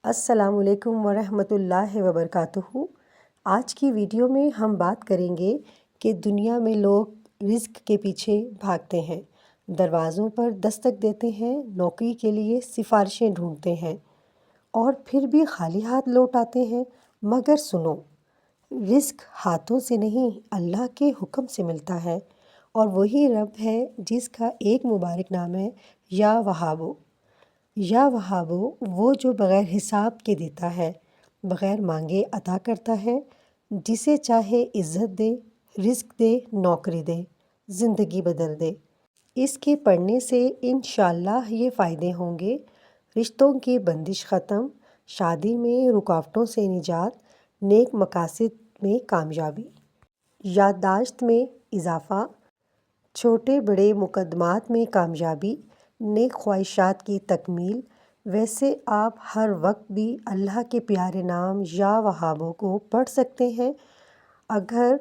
السلام علیکم ورحمۃ اللہ وبرکاتہ۔ آج کی ویڈیو میں ہم بات کریں گے کہ دنیا میں لوگ رزق کے پیچھے بھاگتے ہیں، دروازوں پر دستک دیتے ہیں، نوکری کے لیے سفارشیں ڈھونڈتے ہیں اور پھر بھی خالی ہاتھ لوٹ آتے ہیں۔ مگر سنو، رزق ہاتھوں سے نہیں، اللہ کے حکم سے ملتا ہے، اور وہی رب ہے جس کا ایک مبارک نام ہے یا وہابو۔ یا وہابو، وہ جو بغیر حساب کے دیتا ہے، بغیر مانگے عطا کرتا ہے، جسے چاہے عزت دے، رزق دے، نوکری دے، زندگی بدل دے۔ اس کے پڑھنے سے انشاءاللہ یہ فائدے ہوں گے: رشتوں کی بندش ختم، شادی میں رکاوٹوں سے نجات، نیک مقاصد میں کامیابی، یادداشت میں اضافہ، چھوٹے بڑے مقدمات میں کامیابی، نیک خواہشات کی تکمیل۔ ویسے آپ ہر وقت بھی اللہ کے پیارے نام یا وہابو کو پڑھ سکتے ہیں۔ اگر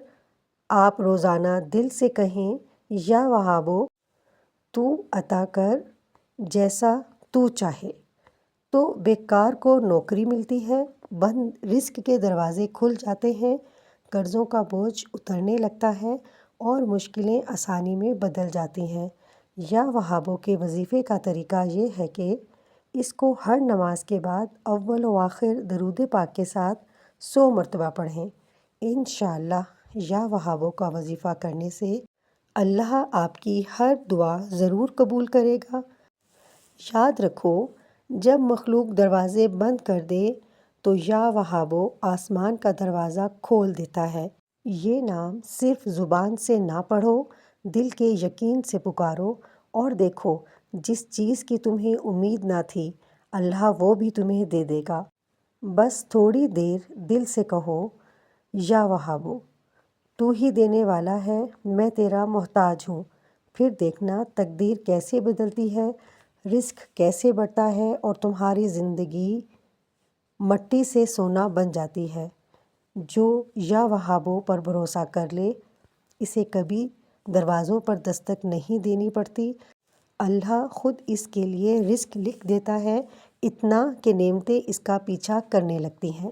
آپ روزانہ دل سے کہیں یا وہابو تو عطا کر جیسا تو چاہے، تو بیکار کو نوکری ملتی ہے، بند رزق کے دروازے کھل جاتے ہیں، قرضوں کا بوجھ اترنے لگتا ہے اور مشکلیں آسانی میں بدل جاتی ہیں۔ یا وہابو کے وظیفے کا طریقہ یہ ہے کہ اس کو ہر نماز کے بعد اول و آخر درود پاک کے ساتھ 100 مرتبہ پڑھیں۔ انشاءاللہ یا وہابو کا وظیفہ کرنے سے اللہ آپ کی ہر دعا ضرور قبول کرے گا۔ یاد رکھو، جب مخلوق دروازے بند کر دے تو یا وہابو آسمان کا دروازہ کھول دیتا ہے۔ یہ نام صرف زبان سے نہ پڑھو، دل کے یقین سے پکارو، اور دیکھو جس چیز کی تمہیں امید نہ تھی، اللہ وہ بھی تمہیں دے دے گا۔ بس تھوڑی دیر دل سے کہو، یا وہابو تو ہی دینے والا ہے، میں تیرا محتاج ہوں۔ پھر دیکھنا تقدیر کیسے بدلتی ہے، رزق کیسے بڑھتا ہے اور تمہاری زندگی مٹی سے سونا بن جاتی ہے۔ جو یا وہابو پر بھروسہ کر لے، اسے کبھی دروازوں پر دستک نہیں دینی پڑتی، اللہ خود اس کے لیے رزق لکھ دیتا ہے، اتنا کہ نعمتیں اس کا پیچھا کرنے لگتی ہیں۔